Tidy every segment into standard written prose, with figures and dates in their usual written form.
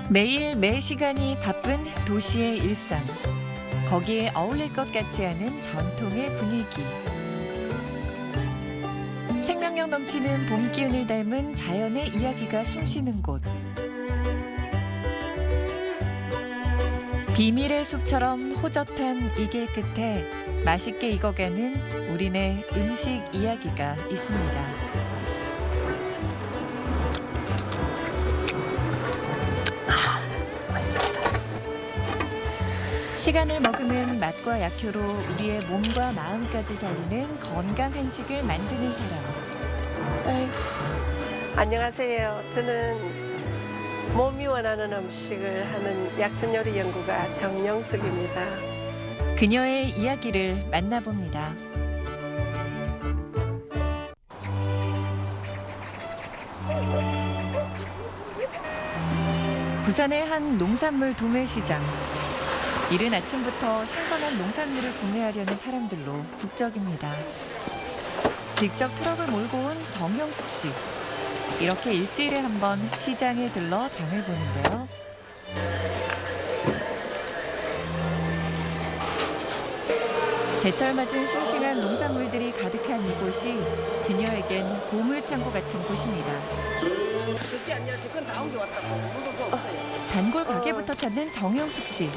매일 매 시간이 바쁜 도시의 일상. 거기에 어울릴 것 같지 않은 전통의 분위기. 생명력 넘치는 봄 기운을 닮은 자연의 이야기가 숨쉬는 곳. 비밀의 숲처럼 호젓한 이 길 끝에 맛있게 익어가는 우리네 음식 이야기가 있습니다. 시간을 머금은 맛과 약효로 우리의 몸과 마음까지 살리는 건강 한식을 만드는 사람. 아이고, 안녕하세요. 저는 몸이 원하는 음식을 하는 약선요리 연구가 정영숙입니다. 그녀의 이야기를 만나봅니다. 부산의 한 농산물 도매시장. 이른 아침부터 신선한 농산물을 구매하려는 사람들로 북적입니다. 직접 트럭을 몰고 온 정영숙 씨. 이렇게 일주일에 한 번 시장에 들러 장을 보는데요. 제철 맞은 싱싱한 농산물들이 가득한 이곳이 그녀에겐 보물창고 같은 곳입니다. 저게 아니야. 저건 나온 게 왔다고. 물도 없어요. 단골 가게부터 찾는 정영숙 씨.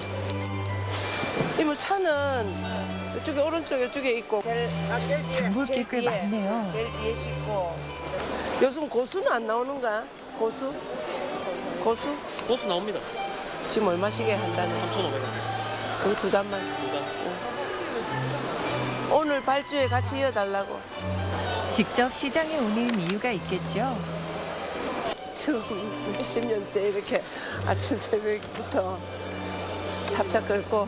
이모 차는 이쪽에 오른쪽 이쪽에 있고 제일 뒤에. 장볼 게 제일 꽤 뒤에. 많네요. 제일 뒤에 싣고. 요즘 고수는 안 나오는가? 고수? 고수? 고수 나옵니다. 지금 얼마씩에 한다는? 3,500원. 그 두 단만. 오늘 발주에 같이 이어달라고. 직접 시장에 오는 이유가 있겠죠. 지금 10년째 이렇게 아침 새벽부터 탑차 끌고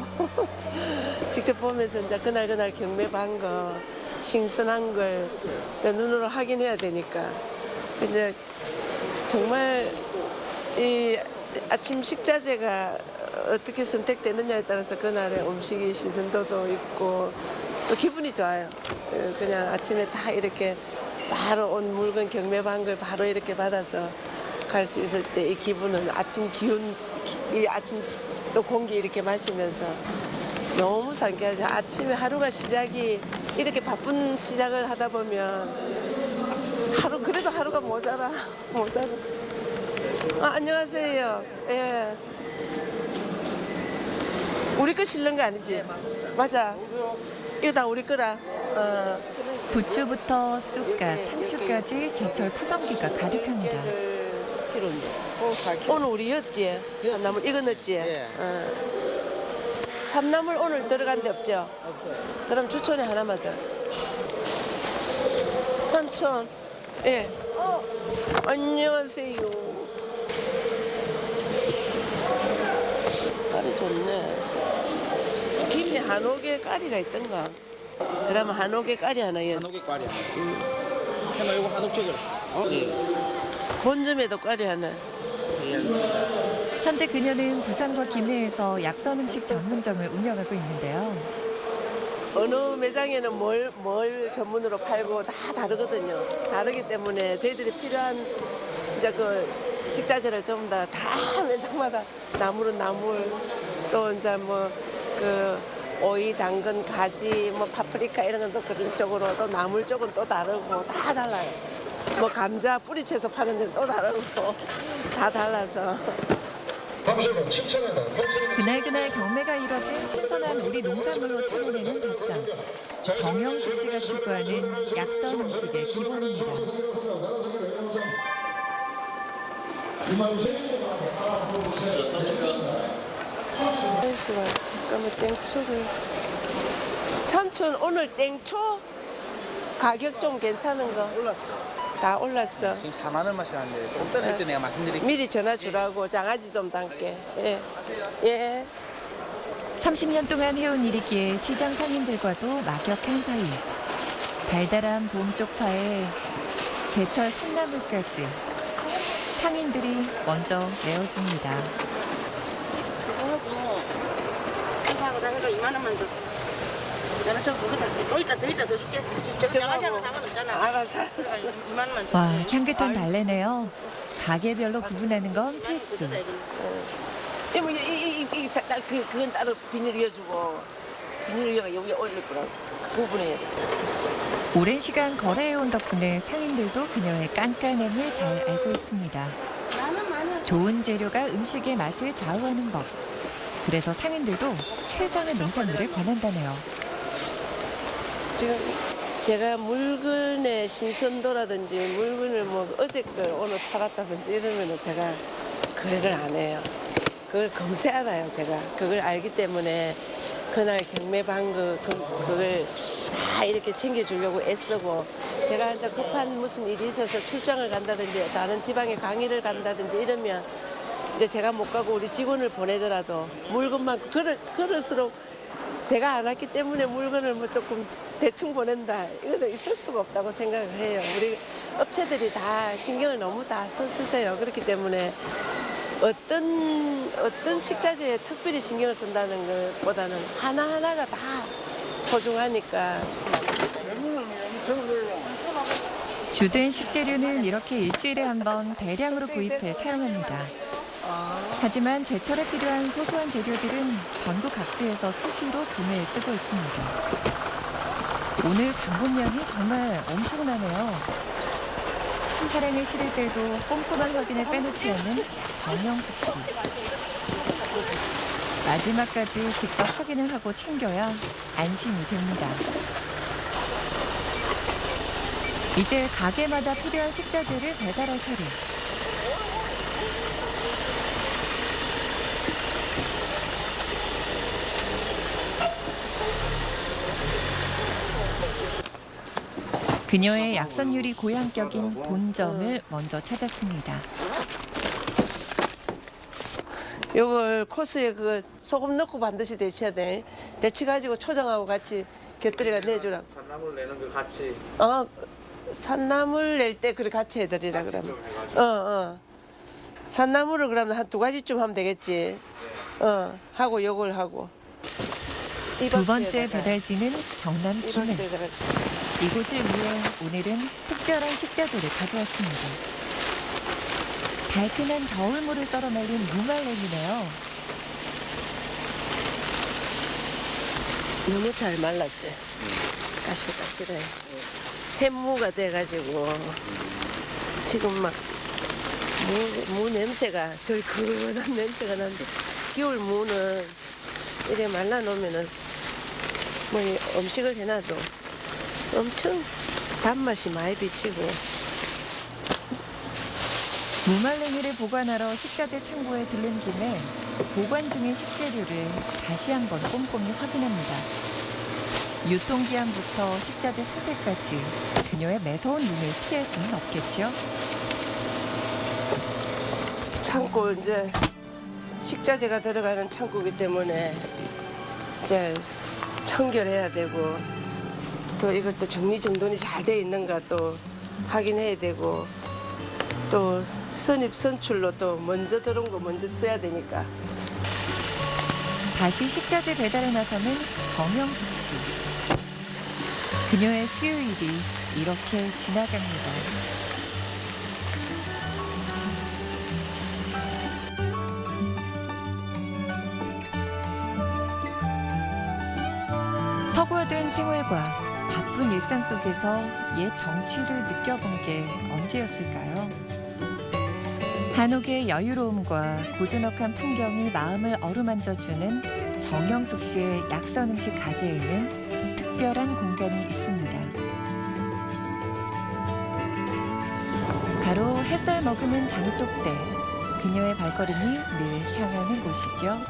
직접 보면서 이제 그날 경매 반 거 신선한 걸 눈으로 확인해야 되니까 이제 정말 이 아침 식자재가 어떻게 선택되느냐에 따라서 그날의 음식이 신선도도 있고 또 기분이 좋아요. 그냥 아침에 다 이렇게 바로 온 물건 경매 반 걸 바로 이렇게 받아서 갈 수 있을 때 이 기분은 아침 기운, 이 아침 또 공기 이렇게 마시면서 너무 상쾌하죠. 아침에 하루가 시작이 이렇게 바쁜 시작을 하다 보면 그래도 하루가 모자라. 안녕하세요. 예. 우리 거 실는 거 아니지? 맞아. 이거 다 우리 거라. 부추부터 쑥갓, 상추까지 제철 푸성기가 가득합니다. 오늘 우리였지? 참나물 이거 넣었지? 예. 참나물 오늘 들어간 데 없죠? 그럼 추천에 하나만 더. 삼촌. 예. 안녕하세요. 깔이 좋네. 김에 한옥에 까리가 있던가? 그러면 한옥에 까리 하나 연. 한옥에 꽈리 하나. 하나 이거 한옥 쪽으로. 예. 본점에도 까리 하나. 현재 그녀는 부산과 김해에서 약선 음식 전문점을 운영하고 있는데요. 어느 매장에는 뭘 전문으로 팔고 다 다르거든요. 다르기 때문에 저희들이 필요한 이제 그 식자재를 전부 다 매장마다 나물은 나물 또 이제 뭐 그 오이, 당근, 가지, 뭐 파프리카 이런 건 또 그런 쪽으로 또 나물 쪽은 또 다르고 다 달라요. 뭐 감자 뿌리채서 파는 데는 또 다르고 다 달라서. 그날 경매가 이뤄진 신선한 우리 농산물로 차려내는 밥상. 정영숙 씨가 추구하는 약선 음식의 기본입니다. 잠깐만 땡초를. 삼촌 오늘 땡초 가격 좀 괜찮은 거? 올랐어. 다 올랐어. 지금 4만 원만씩 하는데 조금 전에 할때 내가 말씀드릴게요. 미리 전화 주라고 장아지 좀 담게. 예. 예. 30년 동안 해온 일이기에 시장 상인들과도 막역한 사이. 달달한 봄 쪽파에 제철 산나물까지 상인들이 먼저 내어줍니다. 하고 다니까 2만 원만 줘. 나는 좀 그거 더 이따 더 줄게. 저거 장아찌하고 상관없잖아. 알았어. 2만 원만 줘. 와, 향긋한 달래네요. 가게별로 구분하는 건 필수. 그건 따로 비닐 이어주고 비닐 이어가 여기 올릴 거라고 구분해야 돼. 오랜 시간 거래해온 덕분에 상인들도 그녀의 깐깐함을 잘 알고 있습니다. 좋은 재료가 음식의 맛을 좌우하는 법. 그래서 상인들도 최상의 농산물을 권한다네요. 지금 제가 물건의 신선도라든지 물건을 뭐 어제 걸 오늘 팔았다든지 이러면은 제가 거래를 안 해요. 그걸 금세 알아요, 제가. 그걸 알기 때문에 그날 경매 방그 그걸 다 이렇게 챙겨주려고 애쓰고 제가 한자 급한 무슨 일이 있어서 출장을 간다든지 다른 지방에 강의를 간다든지 이러면 이제 제가 못 가고 우리 직원을 보내더라도 물건만 그럴수록 제가 안 왔기 때문에 물건을 뭐 조금 대충 보낸다 이거는 있을 수가 없다고 생각을 해요. 우리 업체들이 다 신경을 너무 다 써주세요. 그렇기 때문에 어떤 식자재에 특별히 신경을 쓴다는 것보다는 하나하나가 다 소중하니까. 주된 식재료는 이렇게 일주일에 한 번 대량으로 구입해 사용합니다. 하지만 제철에 필요한 소소한 재료들은 전국 각지에서 수시로 구매해 쓰고 있습니다. 오늘 장본량이 정말 엄청나네요. 차량에 실을 때도 꼼꼼한 확인을 빼놓지 않는 정영숙 씨. 마지막까지 직접 확인을 하고 챙겨야 안심이 됩니다. 이제 가게마다 필요한 식자재를 배달할 차례. 그녀의 약선유리 고향격인 본점을 먼저 찾았습니다. 요걸 코스에 그 소금 넣고 반드시 데쳐야 돼. 데쳐가지고 초장하고 같이 곁들여가 내주라고. 산나물 내는 거 같이. 산나물 낼 때 그렇게 같이 해드리라 그러면. 산나물을 그러면 한 2가지쯤 하면 되겠지. 하고 요걸 하고. 두 번째 배달지는 경남 김해. 이박스에다가 이곳을 위해 오늘은 특별한 식자재를 가져왔습니다. 달큰한 겨울물을 썰어 말린 무말랭이네요. 너무 잘 말랐지. 까실까실해. 햇무가 돼가지고 지금 막 무 냄새가 덜큰한 냄새가 나는데 겨울 무는 이래 말라놓으면은 뭐 음식을 해놔도 엄청 단맛이 많이 비치고. 무말랭이를 보관하러 식자재 창고에 들른 김에 보관 중인 식재료를 다시 한번 꼼꼼히 확인합니다. 유통기한부터 식자재 상태까지 그녀의 매서운 눈을 피할 수는 없겠죠. 창고 이제 식자재가 들어가는 창고이기 때문에 이제 청결해야 되고 또 이것도 정리정돈이 잘 돼 있는가 또 확인해야 되고 또 선입 선출로 또 먼저 들어온 거 먼저 써야 되니까. 다시 식자재 배달에 나서는 정영숙 씨. 그녀의 수요일이 이렇게 지나갑니다. 서구화된 생활과 바쁜 일상 속에서 옛 정취를 느껴본 게 언제였을까요? 한옥의 여유로움과 고즈넉한 풍경이 마음을 어루만져주는 정영숙 씨의 약선 음식 가게에는 특별한 공간이 있습니다. 바로 햇살 머금은 장독대. 그녀의 발걸음이 늘 향하는 곳이죠.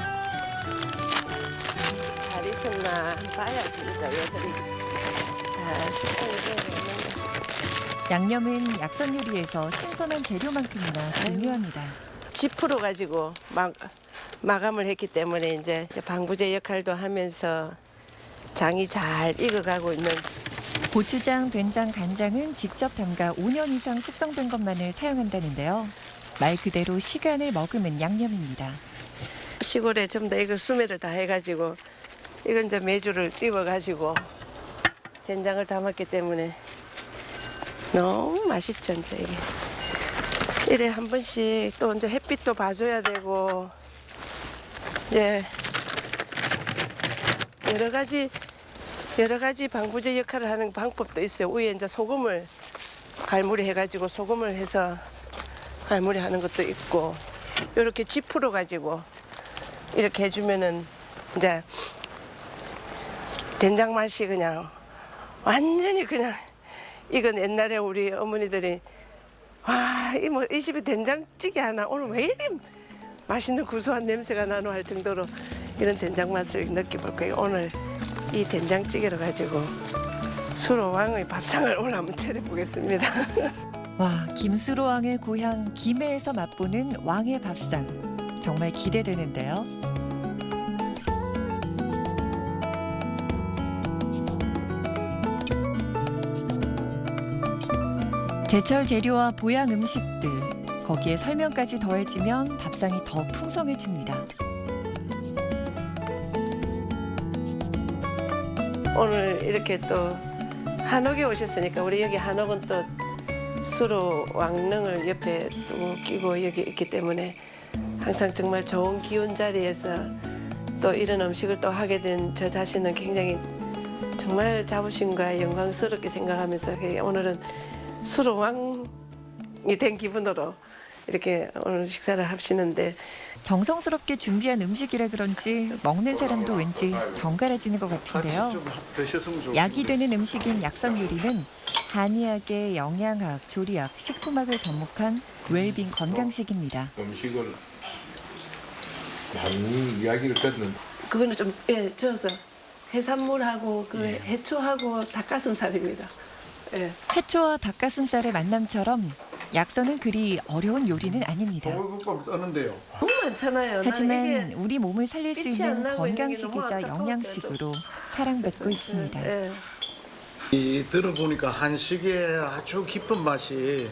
잘 있었나 한번 봐야지 진짜 얘들이 잘 숙성이 양념은 약선 요리에서 신선한 재료만큼이나 중요합니다. 지프로 가지고 마감을 했기 때문에 이제 방부제 역할도 하면서 장이 잘 익어가고 있는. 고추장, 된장, 간장은 직접 담가 5년 이상 숙성된 것만을 사용한다는데요. 말 그대로 시간을 머금은 양념입니다. 시골에 좀 더 이거 수매를 다 해가지고 이건 이제 메주를 띄워가지고 된장을 담았기 때문에 너무 맛있죠 이제 이게. 이래 한 번씩 또 이제 햇빛도 봐줘야 되고 이제 여러 가지 방부제 역할을 하는 방법도 있어요. 위에 이제 소금을 갈무리 해가지고 소금을 해서 갈무리 하는 것도 있고 이렇게 지푸로 가지고 이렇게 해주면은 이제 된장 맛이 그냥 완전히 그냥 이건 옛날에 우리 어머니들이 와, 이 집에 된장찌개 하나 오늘 왜 이리 맛있는 구수한 냄새가 나노 할 정도로 이런 된장 맛을 느껴볼 거예요. 오늘 이 된장찌개를 가지고 수로왕의 밥상을 오늘 한번 차려보겠습니다. 와, 김수로왕의 고향 김해에서 맛보는 왕의 밥상. 정말 기대되는데요. 제철 재료와 보양 음식들, 거기에 설명까지 더해지면 밥상이 더 풍성해집니다. 오늘 이렇게 또 한옥에 오셨으니까 우리 여기 한옥은 또 수로 왕릉을 옆에 또 끼고 여기 있기 때문에 항상 정말 좋은 기운 자리에서 또 이런 음식을 또 하게 된 저 자신은 굉장히 정말 자부심과 영광스럽게 생각하면서 오늘은 수로 왕이 된 기분으로 이렇게 오늘 식사를 하시는데 정성스럽게 준비한 음식이라 그런지 먹는 사람도 왠지 정갈해지는 것 같은데요. 약이 되는 음식인 약선 요리는 한의학의 영양학, 조리학, 식품학을 접목한 웰빙 건강식입니다. 음식을 많이 이야기를 듣는 그거는 좀 저어서 해산물하고 그 해초하고 닭가슴살입니다. 예. 해초와 닭가슴살의 만남처럼 약선은 그리 어려운 요리는 아닙니다. 동물국밥 쓰는데요. 너무 많잖아요. 하지만 우리 몸을 살릴 수 빛이 안 있는 나고 있는 게 너무 건강식이자 안타까울 영양식으로 사랑받고 있습니다. 예. 이 들어보니까 한식의 아주 깊은 맛이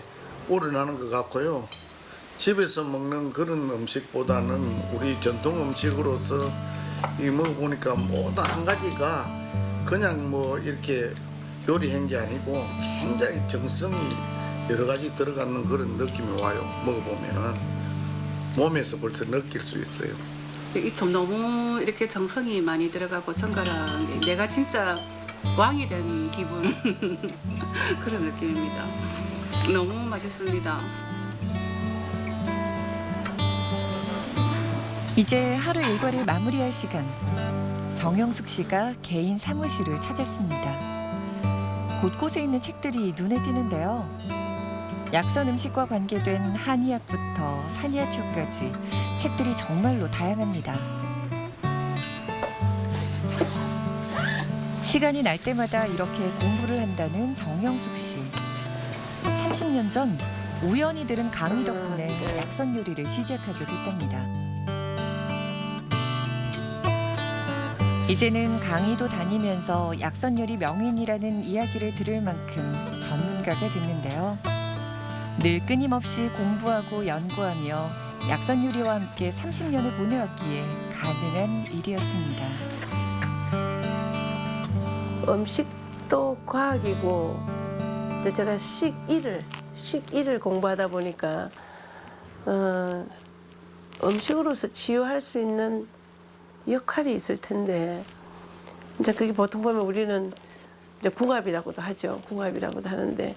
우러나는 것 같고요. 집에서 먹는 그런 음식보다는 우리 전통 음식으로서 이 먹어보니까 모두 한 가지가 그냥 뭐 이렇게 요리한 게 아니고 굉장히 정성이 여러 가지 들어가는 그런 느낌이 와요. 먹어보면은 몸에서 벌써 느낄 수 있어요. 이 참 너무 이렇게 정성이 많이 들어가고 정갈한 게 내가 진짜 왕이 된 기분 그런 느낌입니다. 너무 맛있습니다. 이제 하루 일과를 마무리할 시간. 정영숙 씨가 개인 사무실을 찾았습니다. 곳곳에 있는 책들이 눈에 띄는데요. 약선 음식과 관계된 한의학부터 산야초까지 책들이 정말로 다양합니다. 시간이 날 때마다 이렇게 공부를 한다는 정영숙 씨. 30년 전 우연히 들은 강의 덕분에 약선 요리를 시작하게 됐답니다. 이제는 강의도 다니면서 약선 요리 명인이라는 이야기를 들을 만큼 전문가가 됐는데요. 늘 끊임없이 공부하고 연구하며 약선 요리와 함께 30년을 보내왔기에 가능한 일이었습니다. 음식도 과학이고 이제 제가 식일을 공부하다 보니까 음식으로서 치유할 수 있는 역할이 있을 텐데 이제 그게 보통 보면 우리는 이제 궁합이라고도 하죠. 궁합이라고도 하는데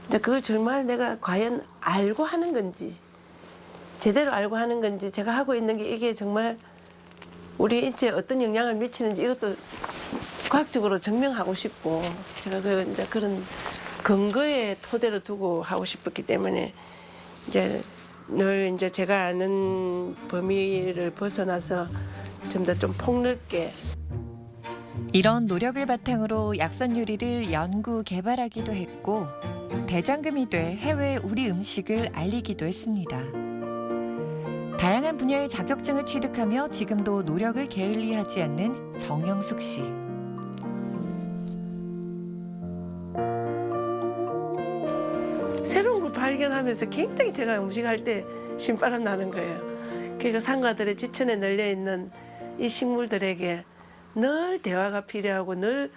이제 그걸 정말 내가 과연 알고 하는 건지 제대로 알고 하는 건지 제가 하고 있는 게 이게 정말 우리 인체에 어떤 영향을 미치는지 이것도 과학적으로 증명하고 싶고 제가 이제 그런 근거에 토대로 두고 하고 싶었기 때문에 이제 늘 이제 제가 아는 범위를 벗어나서 좀 더 좀 폭넓게 이런 노력을 바탕으로 약선 요리를 연구 개발하기도 했고 대장금이 돼 해외 우리 음식을 알리기도 했습니다. 다양한 분야의 자격증을 취득하며 지금도 노력을 게을리하지 않는 정영숙 씨. 새로운 걸 발견하면서 굉장히 제가 음식할 때 신바람 나는 거예요. 그러니까 상가들의 지천에 널려 있는 이 식물들에게 늘 대화가 필요하고 늘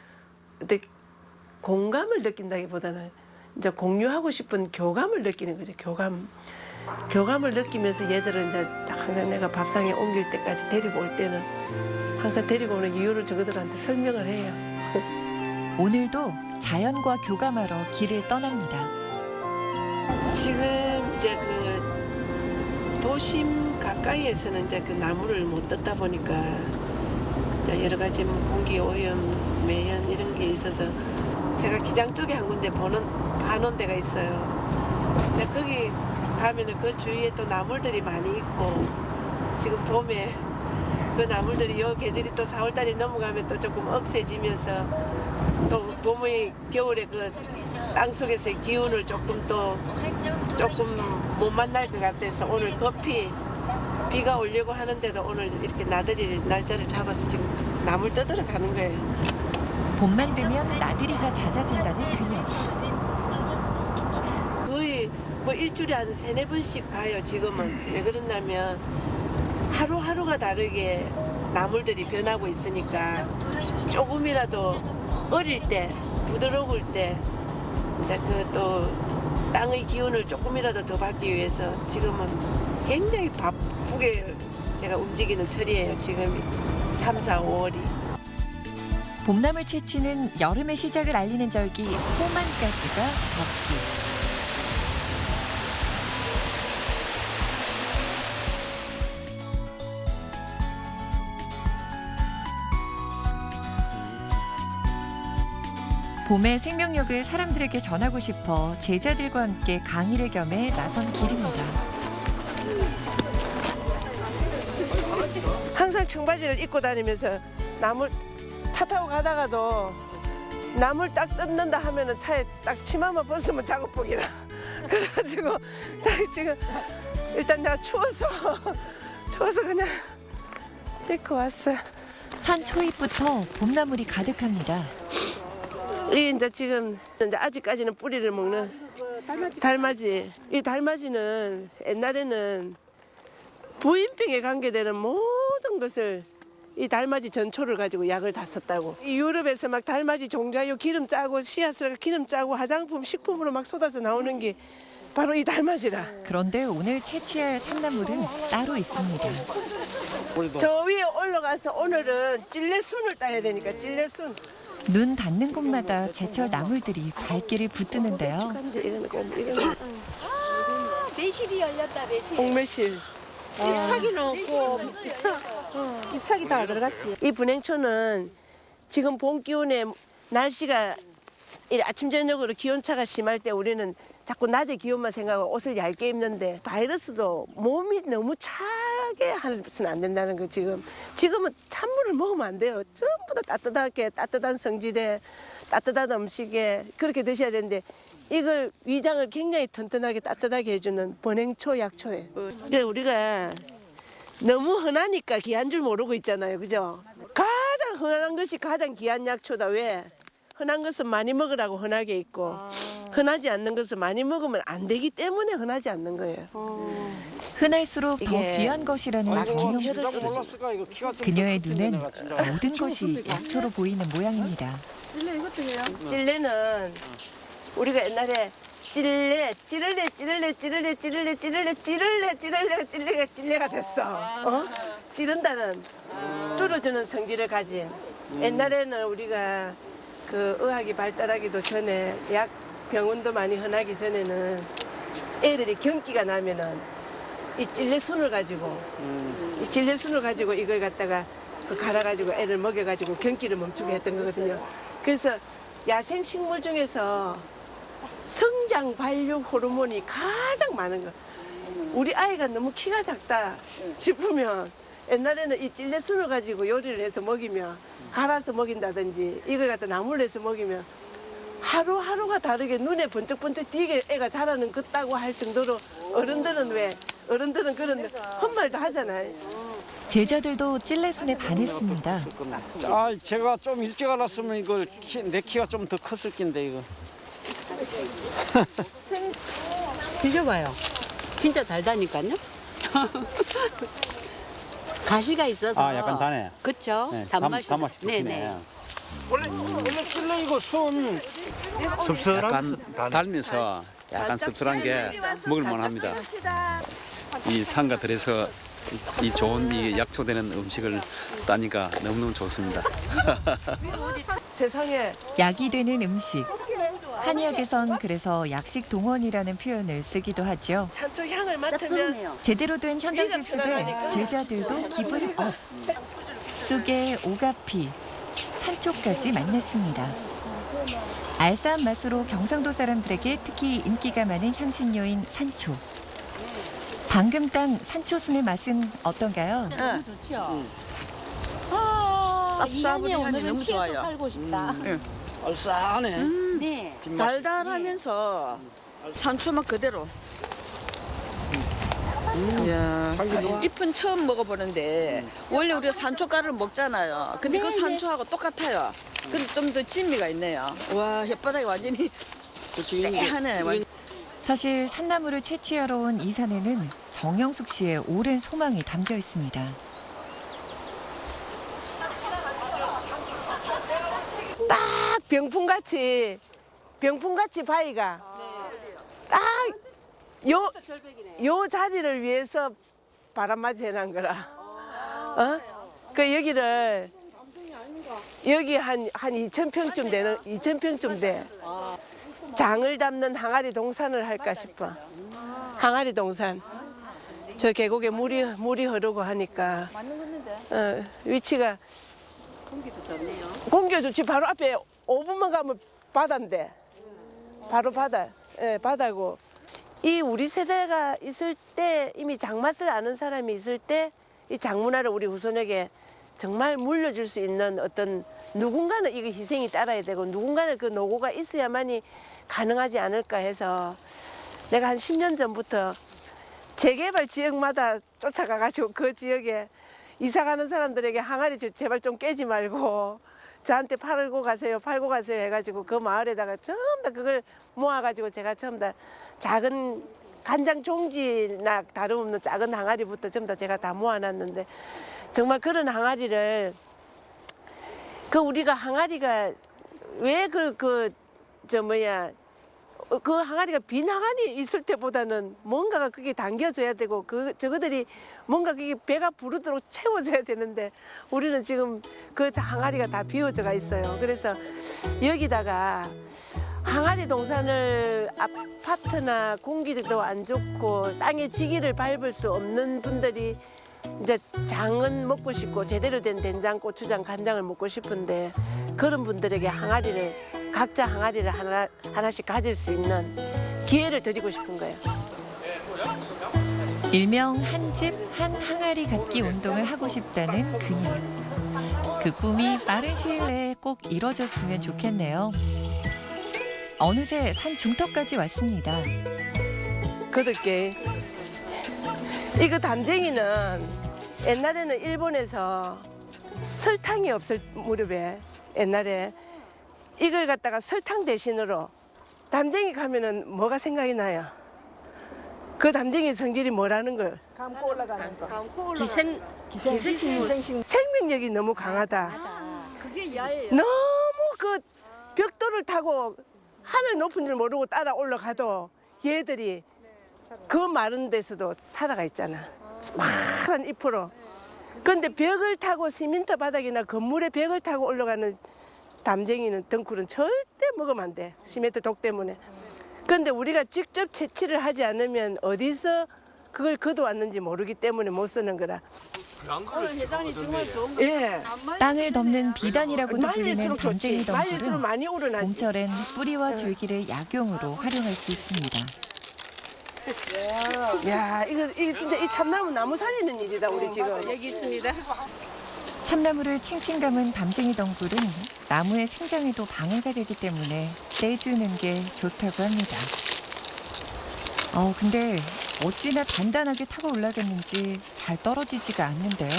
공감을 느낀다기보다는 이제 공유하고 싶은 교감을 느끼는 거죠. 교감. 교감을 느끼면서 얘들은 이제 항상 내가 밥상에 옮길 때까지 데리고 올 때는 항상 데리고 오는 이유를 저그들한테 설명을 해요. 오늘도 자연과 교감하러 길을 떠납니다. 지금 이제 그 도심 가까이에서는 이제 그 나무를 못 뜯다 보니까 이제 여러 가지 뭐 공기 오염, 매연 이런 게 있어서 제가 기장 쪽에 한 군데 봐놓은 데가 있어요. 근데 거기 가면은 그 주위에 또 나물들이 많이 있고 지금 봄에 그 나물들이 요 계절이 또 4월달이 넘어가면 또 조금 억세지면서 또 봄의 겨울에 그 땅속에서의 기운을 조금 못 만날 것 같아서 오늘 급히 비가 오려고 하는데도 오늘 이렇게 나들이 날짜를 잡아서 지금 나물 뜯으러 가는 거예요. 봄만 되면 나들이가 잦아진다는 그녀. 거의 뭐 일주일에 한 3-4번씩 가요 지금은. 왜 그러냐면 하루하루가 다르게 나물들이 변하고 있으니까 조금이라도 어릴 때 부드러울 때 이제 그 또 땅의 기운을 조금이라도 더 받기 위해서 지금은 굉장히 바쁘게 제가 움직이는 철이에요. 지금 3, 4, 5월이. 봄나물 채취는 여름의 시작을 알리는 절기 소만까지가 적기. 봄의 생명력을 사람들에게 전하고 싶어 제자들과 함께 강의를 겸해 나선 길입니다. 항상 청바지를 입고 다니면서 차 타고 가다가도 나물 딱 뜯는다 하면은 차에 딱 치마만 벗으면 작업복이라. 그래가지고 딱 지금 일단 내가 추워서 그냥 입고 왔어요. 산 초입부터 봄나물이 가득합니다. 이 이제 지금 이제 아직까지는 뿌리를 먹는 달맞이. 이 달맞이는 옛날에는 부인병에 관계되는 모든 것을 이 달맞이 전초를 가지고 약을 다 썼다고. 이 유럽에서 막 달맞이 종자유 기름 짜고 씨앗을 기름 짜고 화장품 식품으로 막 쏟아서 나오는 게 바로 이 달맞이라. 그런데 오늘 채취할 산나물은 따로 있습니다. 저 위에 올라가서 오늘은 찔레순을 따야 되니까 찔레순. 눈 닿는 곳마다 제철 나물들이 발길을 붙드는데요. 이거는 매실이 열렸다 매실. 홍매실. 잎사귀 넣고 잎사귀 다 들어갔지. 이 분행초는 지금 봄 기온에 날씨가 이 아침 저녁으로 기온차가 심할 때 우리는 자꾸 낮에 기온만 생각하고 옷을 얇게 입는데 바이러스도 몸이 너무 차게 하면 안 된다는 거. 지금은 찬물을 먹으면 안 돼요. 전부 다 따뜻하게 따뜻한 성질에 따뜻한 음식에 그렇게 드셔야 되는데 이걸 위장을 굉장히 튼튼하게 따뜻하게 해주는 번행초 약초예요. 근데 우리가 너무 흔하니까 귀한 줄 모르고 있잖아요. 그죠? 가장 흔한 것이 가장 귀한 약초다. 왜? 흔한 것은 많이 먹으라고 흔하게 있고 흔하지 않는 것은 많이 먹으면 안 되기 때문에 흔하지 않는 거예요. 흔할수록 더 이게 귀한 것이라는 정영숙 씨. 그녀의 눈엔 모든 것이 약초로 보이는 모양입니다. 찔레는 우리가 옛날에 찔레가 됐어. 찌른다는 뚫어주는 성질을 가진. 옛날에는 우리가 그 의학이 발달하기도 전에 약 병원도 많이 흔하기 전에는 애들이 경기가 나면은 이 찔레순을 가지고 이걸 갖다가 그 갈아가지고 애를 먹여가지고 경기를 멈추게 했던 거거든요. 그래서 야생 식물 중에서 성장 발육 호르몬이 가장 많은 거. 우리 아이가 너무 키가 작다 싶으면 옛날에는 이 찔레순을 가지고 요리를 해서 먹이면 갈아서 먹인다든지 이걸 갖다 나물로 해서 먹이면 하루하루가 다르게 눈에 번쩍번쩍 띄게 애가 자라는 것다고 할 정도로 어른들은 그런 헛말도 하잖아요. 제자들도 찔레순에 반했습니다. 아, 제가 좀 일찍 알았으면 이걸 내 키가 좀 더 컸을 낀데 이거. 드셔봐요. 진짜 달다니까요. 가시가 있어서. 아, 약간 다네. 그쵸? 네, 단맛이. 단맛이 좋네. 원래 찔레 이거 순 섭섭하면서 달면서 약간 씁쓸한 게 먹을만합니다. 이 상가 들에서 이 좋은 이 약초되는 음식을 따니까 너무너무 좋습니다. 세상에 약이 되는 음식. 한의학에선 그래서 약식 동원이라는 표현을 쓰기도 하죠. 산초 향을 맡으면 제대로 된 현장 실습에 제자들도 기분 업. 쑥에 오가피, 산초까지 만났습니다. 알싸한 맛으로 경상도 사람들에게 특히 인기가 많은 향신료인 산초. 방금 딴 산초순의 맛은 어떤가요? 쌉싸하니 오늘은 너무 좋아요. 살고 싶다. 얼싸하네. 네. 달달하면서 산초맛 그대로. 이야, 잎은 처음 먹어보는데 원래 우리가 산초가루를 먹잖아요. 근데 그 산초하고 똑같아요. 근데 좀 더 진미가 있네요. 와, 혓바닥이 완전히 쎄하네. 사실 산나물을 채취하러 온 이 산에는 정영숙 씨의 오랜 소망이 담겨 있습니다. 딱 병풍같이 바위가 딱 요 자리를 위해서 바람맞이 해놓은 거라. 그 여기를 여기 한 2,000평쯤 되는 2,000평쯤 돼. 장을 담는 항아리 동산을 할까 싶어. 항아리 동산. 저 계곡에 물이 흐르고 하니까 위치가 공기도 좋지. 바로 앞에 5분만 가면 바다인데 바로 바다. 예, 바다고. 이 우리 세대가 있을 때 이미 장맛을 아는 사람이 있을 때 이 장문화를 우리 후손에게 정말 물려줄 수 있는 어떤 누군가는 이거 희생이 따라야 되고 누군가는 그 노고가 있어야만이 가능하지 않을까 해서 내가 한 10년 전부터 재개발 지역마다 쫓아가가지고 그 지역에 이사 가는 사람들에게 항아리 제발 좀 깨지 말고 저한테 팔고 가세요 해가지고 그 마을에다가 전부 다 그걸 모아가지고 제가 전부 다 작은 간장 종지나 다름없는 작은 항아리부터 전부 다 제가 다 모아놨는데 정말 그런 항아리를 우리가 항아리가 왜 그 항아리가 빈 항아리 있을 때보다는 뭔가가 그게 담겨져야 되고 저거들이 뭔가 그게 배가 부르도록 채워져야 되는데 우리는 지금 그 항아리가 다 비워져가 있어요. 그래서 여기다가 항아리 동산을 아파트나 공기도 안 좋고 땅에 지기를 밟을 수 없는 분들이 이제 장은 먹고 싶고 제대로 된 된장, 고추장, 간장을 먹고 싶은데 그런 분들에게 각자 항아리를 하나씩 가질 수 있는 기회를 드리고 싶은 거예요. 일명 한 집 한 항아리 갖기 운동을 하고 싶다는 그녀. 그 꿈이 빠른 시일 내에 꼭 이뤄졌으면 좋겠네요. 어느새 산 중턱까지 왔습니다. 그들께 이거 담쟁이는 옛날에는 일본에서 설탕이 없을 무렵에 옛날에 이걸 갖다가 설탕 대신으로 담쟁이 가면은 뭐가 생각이 나요? 그 담쟁이 성질이 뭐라는 걸? 감고 올라가는 거. 기생식물. 생명력이 너무 강하다. 그게 야예요. 너무 그 벽돌을 타고 하늘 높은 줄 모르고 따라 올라가도 얘들이 그 마른 데서도 살아가 있잖아. 파란 잎으로. 그런데 벽을 타고 시멘트 바닥이나 건물의 벽을 타고 올라가는 담쟁이는 덩굴은 절대 먹으면 안 돼. 시멘트 독 때문에. 그런데 우리가 직접 채취를 하지 않으면 어디서 그걸 거둬왔는지 모르기 때문에 못 쓰는 거라. 회장님 정말 좋은 거. 예. 땅을 덮는 비단이라고도 불리는 말릴수록 담쟁이 좋지. 말릴수록 덩굴은 많이 우러나지. 봄철엔 뿌리와 줄기를 약용으로 활용할 수 있습니다. 야, 이거 진짜 이 참나무 나무 살리는 일이다 우리 지금. 여기 있습니다. 참나무를 칭칭 감은 담쟁이 덩굴은 나무의 생장에도 방해가 되기 때문에 떼주는 게 좋다고 합니다. 근데 어찌나 단단하게 타고 올라갔는지 잘 떨어지지가 않는데요.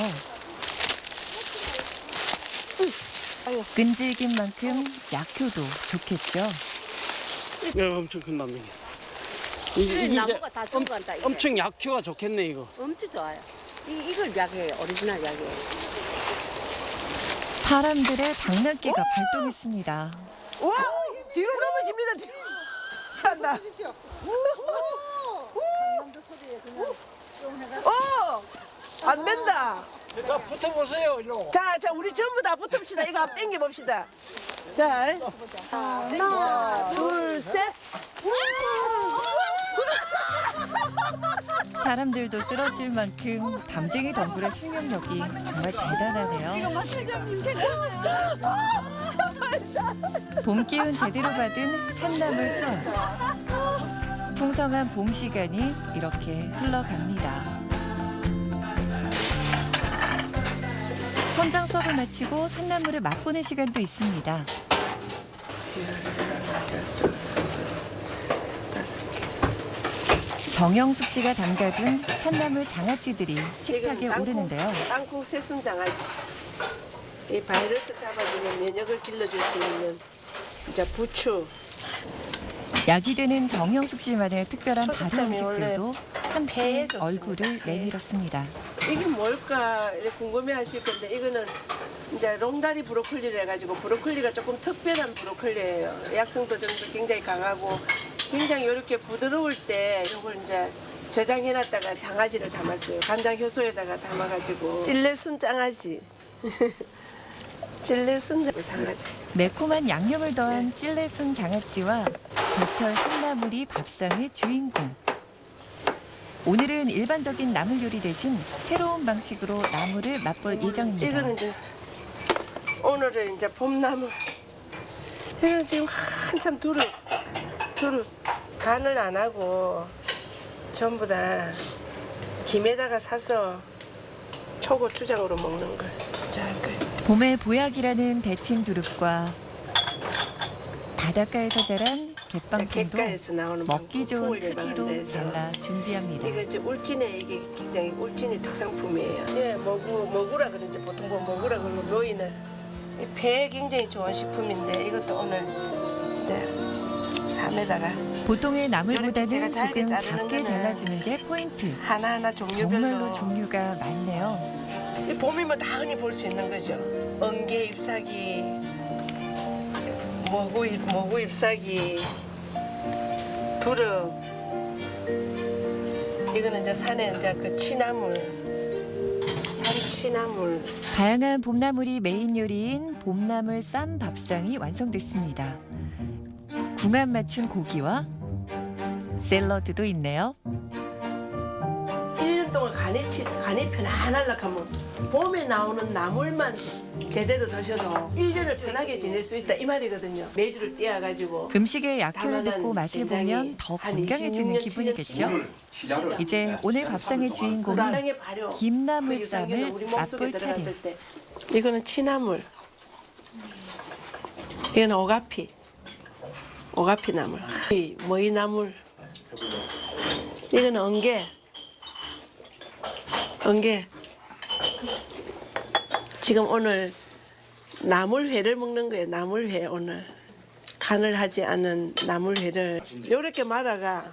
끈질긴 만큼 약효도 좋겠죠. 엄청 큰 담쟁이. 이게 나무가 다 들어간다. 이게. 엄청 약효가 좋겠네 이거. 엄청 좋아요. 이걸 약이에요. 오리지널 약이에요. 사람들의 장난기가 발동했습니다. 와, 뒤로 넘어집니다. 뒤로. 한다. 안 된다. 자, 붙어보세요, 일로. 자, 우리 전부 다 붙읍시다. 이거 한번 당겨봅시다. 자, 하나, 둘, 셋. 사람들도 쓰러질 만큼 담쟁이 덩굴의 생명력이 정말 대단하네요. 봄 기운 제대로 받은 산나물 수확. 풍성한 봄 시간이 이렇게 흘러갑니다. 현장 수업을 마치고 산나물을 맛보는 시간도 있습니다. 정영숙 씨가 담가둔 산나물 장아찌들이 식탁에 오르는데요. 땅콩 새순 장아찌. 이 바이러스 잡아주는 면역을 길러줄 수 있는 이제 부추. 약이 되는 정영숙 씨만의 특별한 발효 초석점이 음식들도 함께 폐에 좋습니다. 얼굴을 폐. 내밀었습니다. 이게 뭘까 이렇게 궁금해하실 건데 이거는 이제 롱다리 브로콜리를 해가지고 브로콜리가 조금 특별한 브로콜리예요. 약성도 좀 굉장히 강하고 굉장히 이렇게 부드러울 때 이걸 이제 저장해놨다가 장아찌를 담았어요. 간장 효소에다가 담아가지고 찔레순 장아찌. 찔레순 장아찌. 매콤한 양념을 더한 찔레순 장아찌와 제철 산나물이 밥상의 주인공. 오늘은 일반적인 나물 요리 대신 새로운 방식으로 나물을 맛볼 예정입니다. 이거는 이제 오늘은 이제 봄나물. 이거는 지금 한참 두루 간을 안 하고 전부 다 김에다가 사서 초고추장으로 먹는 걸 잘 할 거예요. 봄의 보약이라는 데친 두릅과 바닷가에서 자란 갯방풍도 갯가에서 나오는 먹기 좋은 방풍을 크기로 예방하는 데서 잘라 준비합니다. 이거 이제 울진의 이게 굉장히 울진의 특산품이에요. 예, 먹으라 그러죠. 보통 먹으라 그러고 묘인을 배에 굉장히 좋은 식품인데 이것도 오늘 이제 삶에다가 보통의 나물보다는 제가 잘게 조금 자르는 작게 거는 잘라주는 게 포인트. 하나하나 종류별로 정말로 종류가 많네요. 이 봄이면 다 흔히 볼 수 있는 거죠. 엉개 잎사귀, 모구 잎사귀, 두릅. 이거는 이제 산에 이제 그 취나물, 산취나물. 다양한 봄나물이 메인 요리인 봄나물 쌈 밥상이 완성됐습니다. 궁합 맞춘 고기와 샐러드도 있네요. 1년 동안 간이 편안하려고 하면 봄에 나오는 나물만 제대로 드셔도 1년을 편하게 지낼 수 있다 이 말이거든요. 매주를 띄어가지고 음식의 약효를 담아간 듣고 맛을 된장이 보면 더 한 건강해지는 26년, 기분이겠죠. 7년 이제 오늘 밥상의 주인공은 우라랑의 발효. 김나물 그 유산균은 쌈을 우리 몸속에 맛볼 차례. 들어갔을 때 이거는 취나물, 이거는 오가피 나물, 이 머이나물, 이거는 엉개. 지금 오늘 나물회를 먹는 거예요. 나물회 오늘 간을 하지 않은 나물회를 요렇게 말아가.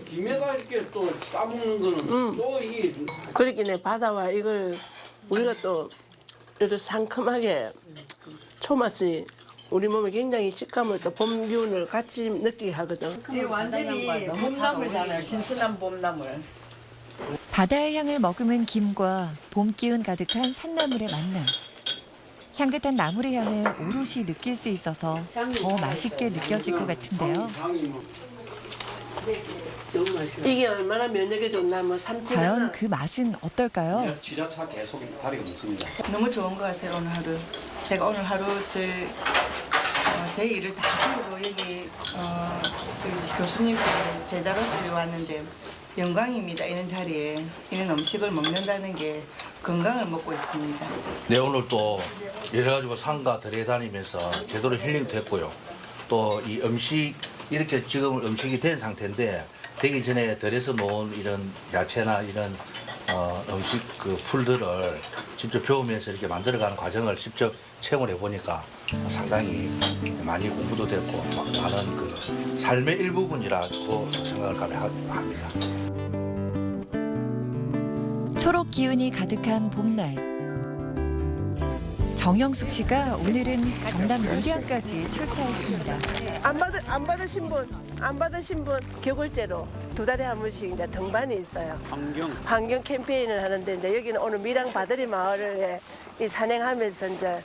김에다 이렇게 또 싸먹는 거는 또 이게 그렇게 내 바다와 이걸 우리가 또 이렇게 상큼하게 초맛이 우리 몸에 굉장히 식감을 또 봄 기운을 같이 느끼게 하거든. 이게 완전히 봄나물이잖아요. 신선한 봄나물. 바다의 향을 머금은 김과 봄 기운 가득한 산나물의 만남. 향긋한 나물의 향을 오롯이 느낄 수 있어서 더 맛있게 느껴질 것 같은데요. 이게 얼마나 면역에 좋나 뭐 삼치. 과연 그 맛은 어떨까요? 지자차 계속 다리가 높습니다. 너무 좋은 것 같아요 오늘 하루. 제가 오늘 하루 제 일을 다 하고 여기 그 교수님께 제자로서 이리 왔는데 영광입니다. 이런 자리에 이런 음식을 먹는다는 게 건강을 먹고 있습니다. 네, 오늘 또 여러 가지고 상가 들에 다니면서 제대로 힐링도 했고요. 또 이 음식 이렇게 지금 음식이 된 상태인데 되기 전에 들에서 놓은 이런 야채나 이런 음식 그 풀들을 직접 배우면서 이렇게 만들어가는 과정을 직접 체험을 해보니까 상당히 많이 공부도 됐고 많은 그 삶의 일부분이라고 생각을 합니다. 초록 기운이 가득한 봄날. 정영숙 씨가 오늘은 경남 밀양까지 출타했습니다. 안 받으신 분. 안 받으신 분 겨울제로 2달에 한 번씩 이제 등반이 있어요. 환경 캠페인을 하는데 이제 여기는 오늘 밀양 바들이 마을에 이 산행하면서 이제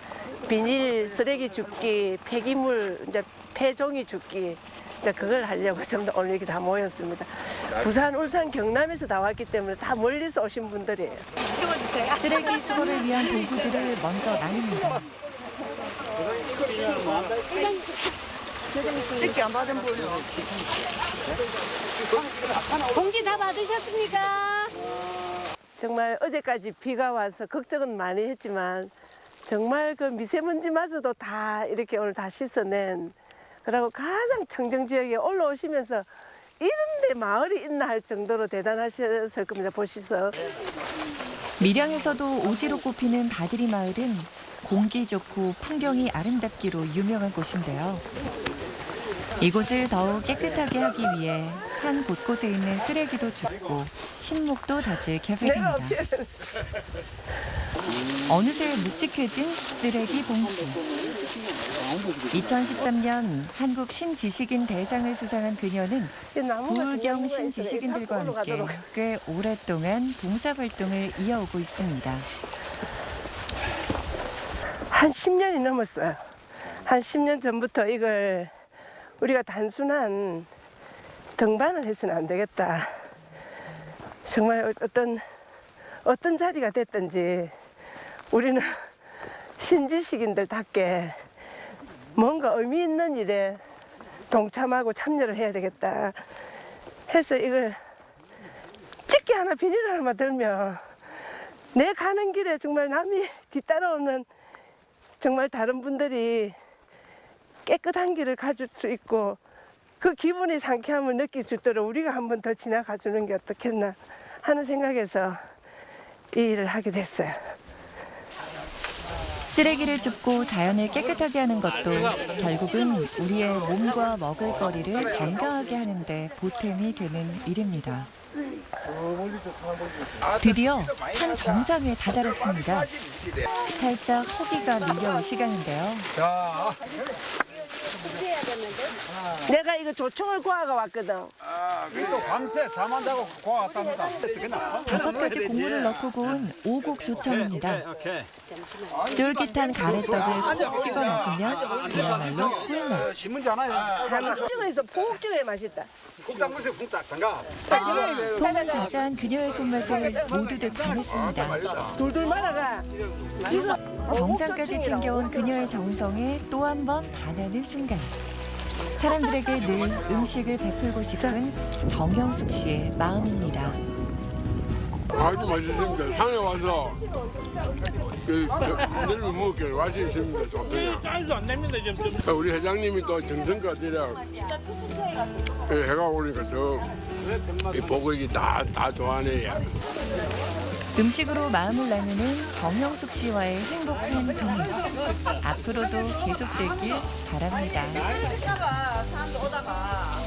비닐 쓰레기 줍기, 폐기물 이제 폐종이 줍기 이제 그걸 하려고 전부 오늘 이렇게 다 모였습니다. 부산, 울산, 경남에서 다 왔기 때문에 다 멀리서 오신 분들이에요. 쓰레기 수거를 위한 도구들을 먼저 나눕니다. 찍기 안 받은 분. 공지 다 받으셨습니까? 정말 어제까지 비가 와서 걱정은 많이 했지만 정말 그 미세먼지마저도 다 이렇게 오늘 다 씻어낸 그리고 가장 청정 지역에 올라오시면서 이런 데 마을이 있나 할 정도로 대단하셨을 겁니다. 보시서. 밀양에서도 오지로 꼽히는 바드리 마을은 공기 좋고 풍경이 아름답기로 유명한 곳인데요. 이곳을 더욱 깨끗하게 하기 위해 산 곳곳에 있는 쓰레기도 줍고 침묵도 다질 계획입니다. 어느새 묵직해진 쓰레기 봉지. 2013년 한국 신지식인 대상을 수상한 그녀는 부울경 신지식인들과 함께 꽤 오랫동안 봉사활동을 이어오고 있습니다. 한 10년이 넘었어요. 한 10년 전부터 이걸 우리가 단순한 등반을 해서는 안 되겠다. 정말 어떤 자리가 됐든지 우리는 신지식인들답게 뭔가 의미 있는 일에 동참하고 참여를 해야 되겠다 해서 이걸 찍기 하나 비닐 하나만 들면 내 가는 길에 정말 남이 뒤따라오는 정말 다른 분들이 깨끗한 길을 가질 수 있고 그 기분이 상쾌함을 느낄 수 있도록 우리가 한 번 더 지나가 주는 게 어떻겠나 하는 생각에서 이 일을 하게 됐어요. 쓰레기를 줍고 자연을 깨끗하게 하는 것도 결국은 우리의 몸과 먹을거리를 건강하게 하는 데 보탬이 되는 일입니다. 드디어 산 정상에 다다랐습니다. 살짝 허기가 밀려올 시간인데요. 내가 이거 조청을 구하고 왔거든. 또 밤새 잠 안 자고 고아왔답니다. 5가지 곡물을 넣고 구운 오곡 조청입니다. 쫄깃한 가래떡을 콕 찍어 먹으면 그야말로 꿀맛. 찍어서 포국 찍어야 맛있다. 국당 무슨 국당 담가. 소문 자자한 그녀의 손맛을 모두들 반했습니다. 돌돌 말아가. 정상까지 챙겨온 그녀의 정성에 또 한 번 반하는 순간. 사람들에게 늘 음식을 베풀고 싶은 정영숙 씨의 마음입니다. 아주 맛있습니다. 상해 와서 늘 먹게 맛있습니다. 좋더냐. 우리 회장님이 또 정성가들이라 해가 오니까 더 보글이 다 좋아하네요. 음식으로 마음을 나누는 정영숙 씨와의 행복한 동행. 앞으로도 계속되길 바랍니다. 사람도 오다가.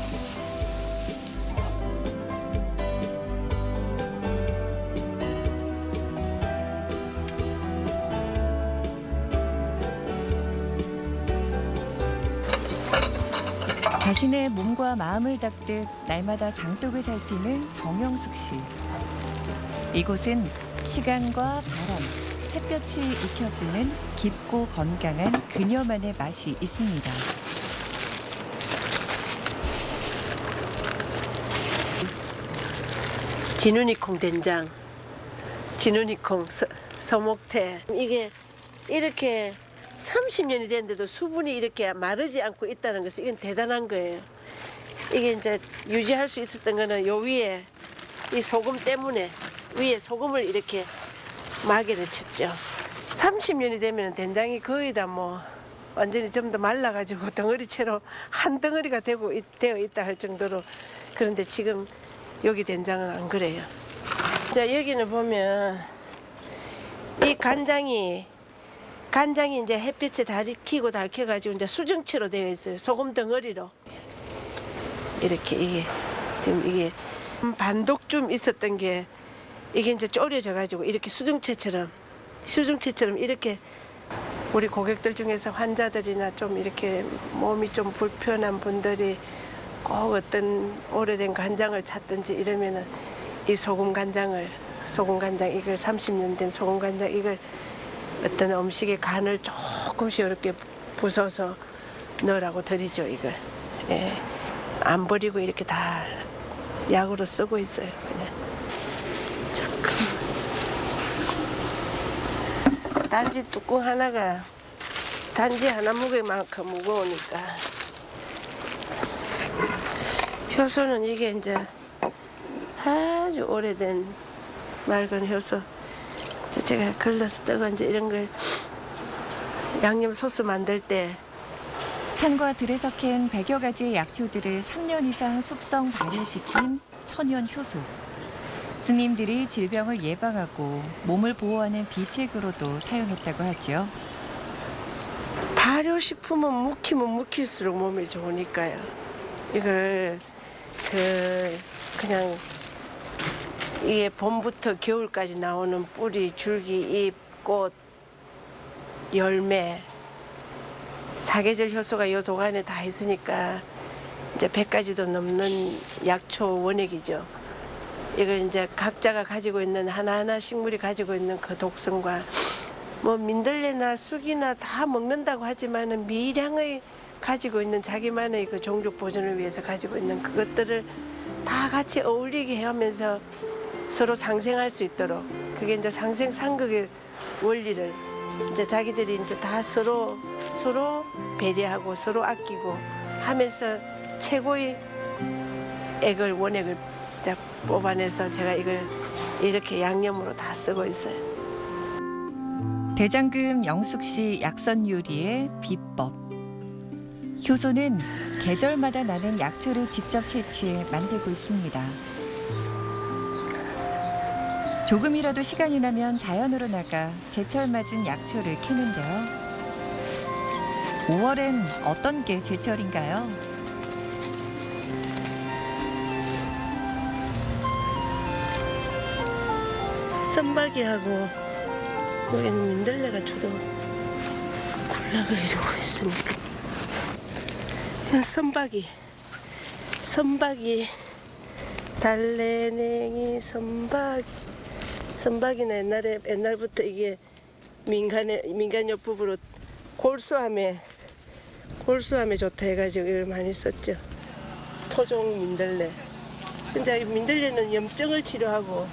자신의 몸과 마음을 닦듯 날마다 장독을 살피는 정영숙 씨. 이곳은 시간과 바람, 햇볕이 익혀주는 깊고 건강한 그녀만의 맛이 있습니다. 진우니콩 된장, 진우니콩 서목태. 이게 이렇게 30년이 됐는데도 수분이 이렇게 마르지 않고 있다는 것은 이건 대단한 거예요. 이게 이제 유지할 수 있었던 거는 요 위에 이 소금 때문에 위에 소금을 이렇게 마개를 쳤죠. 30년이 되면 된장이 거의 다 뭐 완전히 좀 더 말라가지고 덩어리채로 한 덩어리가 되어 있다 할 정도로. 그런데 지금 여기 된장은 안 그래요. 자, 여기는 보면 이 간장이 이제 햇빛에 달키고 달켜가지고 이제 수정체로 되어 있어요. 소금 덩어리로. 이렇게 이게 지금 이게 반독 좀 있었던 게 이게 이제 졸여져가지고 이렇게 수정체처럼 이렇게 우리 고객들 중에서 환자들이나 좀 이렇게 몸이 좀 불편한 분들이 꼭 어떤 오래된 간장을 찾든지 이러면은 이 소금 간장 이걸 30년 된 소금 간장 이걸 어떤 음식에 간을 조금씩 이렇게 부숴서 넣으라고 드리죠 이걸. 예. 안 버리고 이렇게 다 약으로 쓰고 있어요 그냥. 잠깐만. 단지 뚜껑 하나가 단지 하나 무게만큼 무거우니까. 효소는 이게 이제 아주 오래된 맑은 효소. 제가 걸러서 뜨거 이제 이런 걸 양념 소스 만들 때 산과 들에서 캔 100여 가지의 약초들을 3년 이상 숙성 발효시킨 천연 효소. 스님들이 질병을 예방하고 몸을 보호하는 비책으로도 사용했다고 하죠. 발효식품은 묵히면 묵힐수록 몸에 좋으니까요. 이걸 그냥 이게 봄부터 겨울까지 나오는 뿌리, 줄기, 잎, 꽃, 열매, 사계절 효소가 이 도간에 다 있으니까 이제 100가지도 넘는 약초 원액이죠. 이걸 이제 각자가 가지고 있는 하나하나 식물이 가지고 있는 그 독성과 뭐 민들레나 쑥이나 다 먹는다고 하지만은 미량의 가지고 있는 자기만의 그 종족 보존을 위해서 가지고 있는 그것들을 다 같이 어울리게 하면서 서로 상생할 수 있도록 그게 이제 상생 상극의 원리를 이제 자기들이 이제 다 서로 배려하고 서로 아끼고 하면서 최고의 원액을 뽑아내서 제가 이걸 이렇게 양념으로 다 쓰고 있어요. 대장금 영숙씨 약선 요리의 비법. 효소는 계절마다 나는 약초를 직접 채취해 만들고 있습니다. 조금이라도 시간이 나면 자연으로 나가 제철 맞은 약초를 캐는데요. 5월엔 어떤 게 제철인가요? 선박이하고 여기는 민들레가 주로 군락을 이루고 있으니까 이건 선박이 달래냉이 선박이는 옛날부터 이게 민간요법으로 골수암에 좋다 해가지고 이걸 많이 썼죠. 토종 민들레. 진짜 민들레는 염증을 치료하고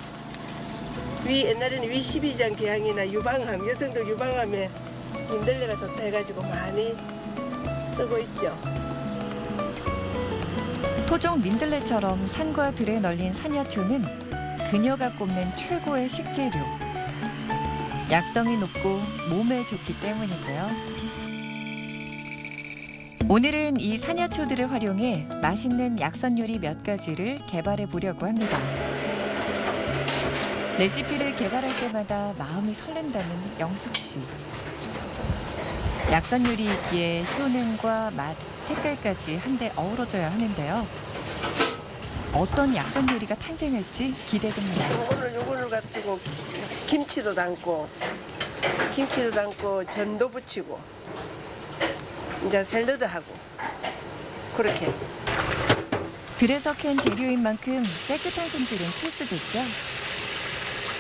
옛날에는 위시비장 궤양이나 유방암, 여성들 유방암에 민들레가 좋다 해가지고 많이 쓰고 있죠. 토종 민들레처럼 산과 들에 널린 산야초는 그녀가 꼽는 최고의 식재료. 약성이 높고 몸에 좋기 때문인데요. 오늘은 이 산야초들을 활용해 맛있는 약선 요리 몇 가지를 개발해 보려고 합니다. 레시피를 개발할 때마다 마음이 설렌다는 영숙 씨. 약선 요리이기에 효능과 맛, 색깔까지 한데 어우러져야 하는데요. 어떤 약선 요리가 탄생할지 기대됩니다. 오늘 요거를 가지고 김치도 담고 전도 부치고 이제 샐러드 하고 그렇게. 들에서 캔 재료인 만큼 깨끗한 손질은 필수겠죠.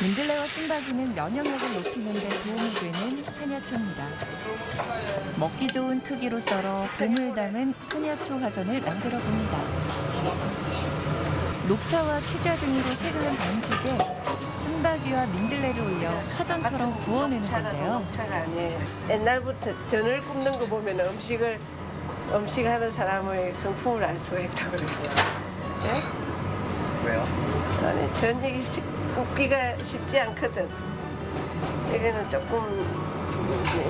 민들레와 쓴바귀는 면역력을 높이는 데 도움이 되는 산야초입니다. 먹기 좋은 크기로 썰어 봄을 담은 산야초 화전을 만들어 봅니다. 녹차와 치자 등으로 색을 반죽에 쓴바귀와 민들레를 올려 화전처럼 구워내는 건데요. 녹차가 아니에요. 옛날부터 전을 굽는 거 보면 음식하는 사람의 성품을 알 수가 있다고 그랬어요. 네? 왜요? 아니, 전 이게 굽기가 쉽지 않거든. 이거는 조금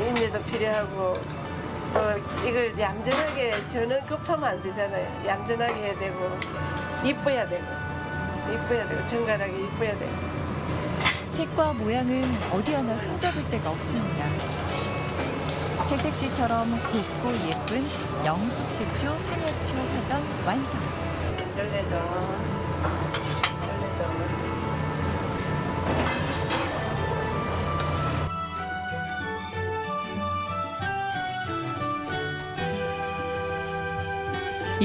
인내도 필요하고 또 이걸 얌전하게 저는 급하면 안 되잖아요. 얌전하게 해야 되고 이뻐야 되고 정갈하게 이뻐야 되고. 색과 모양은 어디 하나 흠잡을 데가 없습니다. 새색시처럼 곱고 예쁜 영숙식초 산야초 화전 완성. 열내죠.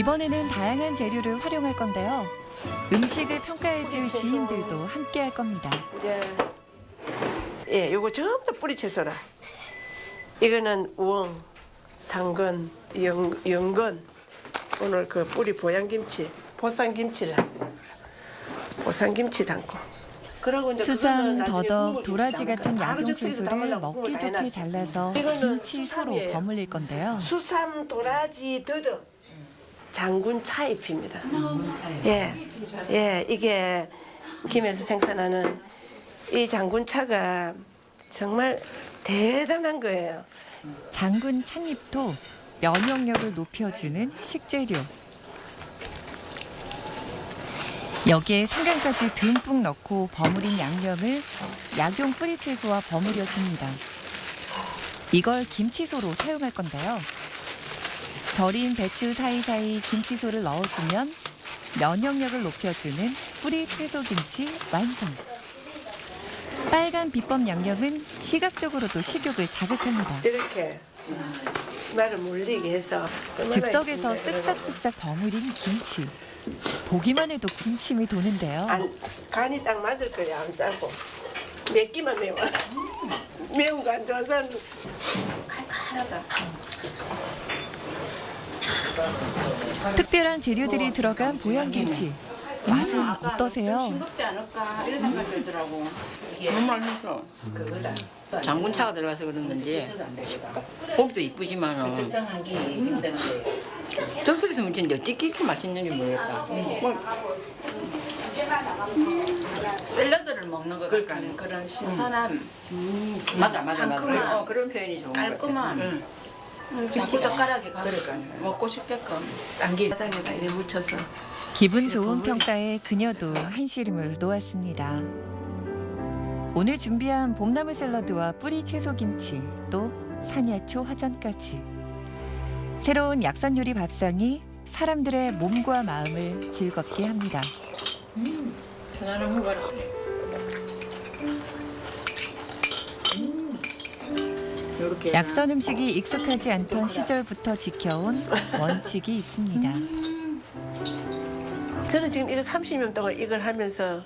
이번에는 다양한 재료를 활용할 건데요. 음식을 평가해줄 지인들도 함께할 겁니다. 이제 예, 요거 전부 다 뿌리 채소라. 이거는 우엉, 당근, 연근. 오늘 그 뿌리 보양김치, 보쌈김치를 보쌈김치 담고. 그러고 이제 수삼, 그거는 나중에 더덕, 국물 도라지 김치 같은 담을까? 바로 약용 즉석에서 채소를 담으려고 먹기 국물 다 좋게 해놨어. 잘라서 이거는 김치소로 수삼이에요. 버무릴 건데요. 수삼, 도라지, 더덕, 장군 차잎입니다. 예, 이게 김에서 생산하는 이 장군차가 정말 대단한 거예요. 장군 찻잎도 면역력을 높여주는 식재료. 여기에 생강까지 듬뿍 넣고 버무린 양념을 약용 뿌리채소와 버무려 줍니다. 이걸 김치소로 사용할 건데요. 절인 배추 사이사이 김치소를 넣어주면 면역력을 높여주는 뿌리채소김치 완성. 빨간 비법 양념은 시각적으로도 식욕을 자극합니다. 이렇게 치마를 물리게 해서 즉석에서 쓱싹쓱싹 버무린 김치. 보기만 해도 군침이 도는데요. 간이 딱 맞을 거예요. 안 짜고 맵기만 매워. 매운 거 안 좋아하는 사람은 칼칼하다. 특별한 재료들이 들어간 보양김치. 맛은 어떠세요? 싱겁지 않을까 이런 생각이 들더라고. 너무 맛있어. 장군차가 들어가서 그러는지 보기도 이쁘지만 적당하기 힘든 거예요. 즉석에서 문제인데 어떻게 이렇게 맛있는지 모르겠다. 샐러드를 먹는 것 같은 그런 신선함. 맞아. 상큼한. 그런 표현이 좋은 것 같아. 깔끔한. 김치 젓가락에 그러니까 먹고 싶게끔. 당기 짜장에다 이래 묻혀서. 기분 좋은 평가에 그녀도 한시름을 놓았습니다. 오늘 준비한 봄나물 샐러드와 뿌리 채소 김치, 또 산야초 화전까지. 새로운 약선 요리 밥상이 사람들의 몸과 마음을 즐겁게 합니다. 전화는 먹어라. 약선 음식이 익숙하지 않던 시절부터 지켜온 원칙이 있습니다. 저는 지금 이거 30년 동안 이걸 하면서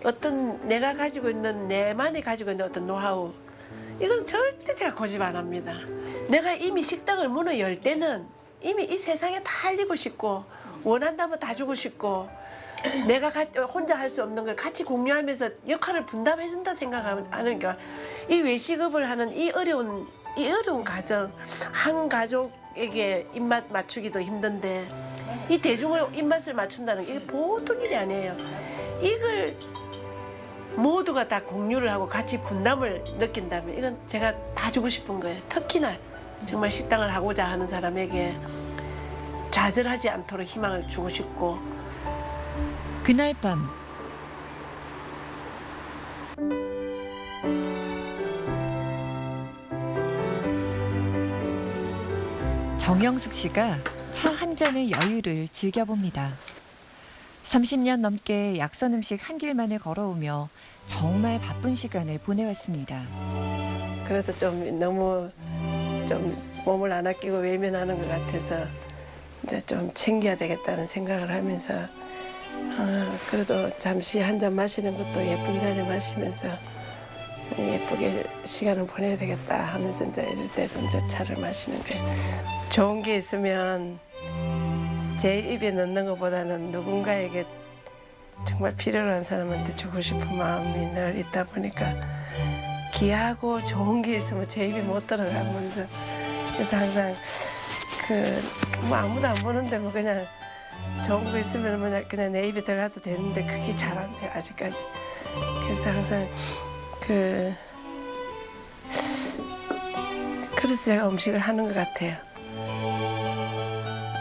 어떤 내가 가지고 있는 내만이 가지고 있는 어떤 노하우 이건 절대 제가 고집 안 합니다. 내가 이미 식당을 문을 열 때는 이미 이 세상에 다 알리고 싶고 원한다면 다 주고 싶고 내가 혼자 할 수 없는 걸 같이 공유하면서 역할을 분담해준다 생각하니까 이 외식업을 하는 이 어려운 가정 한 가족에게 입맛 맞추기도 힘든데 이 대중을 입맛을 맞춘다는 게 보통 일이 아니에요. 이걸 모두가 다 공유를 하고 같이 분담을 느낀다면 이건 제가 다 주고 싶은 거예요. 특히나 정말 식당을 하고자 하는 사람에게 좌절하지 않도록 희망을 주고 싶고. 그날 밤 정영숙 씨가 차 한 잔의 여유를 즐겨봅니다. 30년 넘게 약선 음식 한 길만을 걸어오며 정말 바쁜 시간을 보내왔습니다. 그래도 좀 너무 좀 몸을 안 아끼고 외면하는 것 같아서 이제 좀 챙겨야 되겠다는 생각을 하면서 그래도 잠시 한 잔 마시는 것도 예쁜 잔에 마시면서 예쁘게 시간을 보내야 되겠다 하면서 이제 이럴 때도 이제 차를 마시는 거예요. 좋은 게 있으면 제 입에 넣는 것보다는 누군가에게 정말 필요로 한 사람한테 주고 싶은 마음이 늘 있다 보니까 귀하고 좋은 게 있으면 제 입에 못 들어가면서 그래서 항상 뭐 아무도 안 보는데 뭐 그냥 좋은 거 있으면 뭐 그냥 내 입에 들어가도 되는데 그게 잘 안 돼요 아직까지. 그래서 항상 그래서 제가 음식을 하는 것 같아요.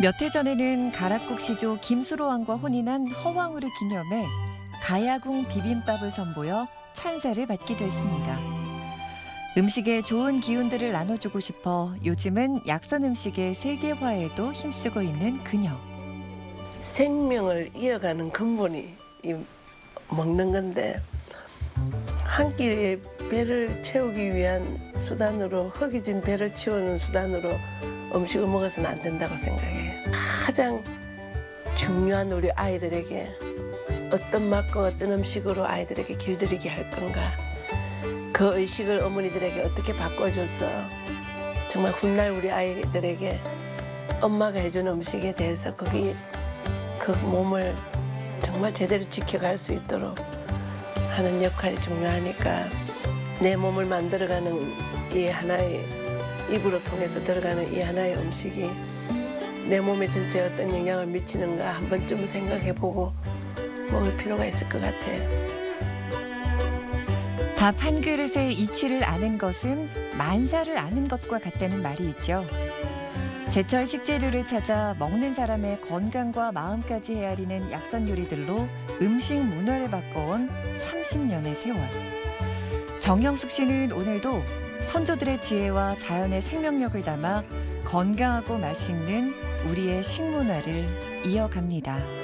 몇 해 전에는 가락국 시조 김수로 왕과 혼이 난 허왕우를 기념해 가야궁 비빔밥을 선보여 찬사를 받기도 했습니다. 음식에 좋은 기운들을 나눠주고 싶어 요즘은 약선 음식의 세계화에도 힘쓰고 있는 그녀. 생명을 이어가는 근본이 이 먹는 건데 한 끼의 배를 채우기 위한 수단으로 허기진 배를 채우는 수단으로 음식을 먹어서는 안 된다고 생각해요. 가장 중요한 우리 아이들에게 어떤 맛과 어떤 음식으로 아이들에게 길들이게 할 건가. 그 의식을 어머니들에게 어떻게 바꿔줘서 정말 훗날 우리 아이들에게 엄마가 해준 음식에 대해서 거기 그 몸을 정말 제대로 지켜갈 수 있도록 하는 역할이 중요하니까 내 몸을 만들어가는 이 하나의 입으로 통해서 들어가는 이 하나의 음식이 내 몸에 전체에 어떤 영향을 미치는가 한 번쯤 생각해보고 먹을 필요가 있을 것 같아요. 밥 한 그릇의 이치를 아는 것은 만사를 아는 것과 같다는 말이 있죠. 제철 식재료를 찾아 먹는 사람의 건강과 마음까지 헤아리는 약선 요리들로 음식 문화를 바꿔온 30년의 세월. 정영숙 씨는 오늘도 선조들의 지혜와 자연의 생명력을 담아 건강하고 맛있는 우리의 식문화를 이어갑니다.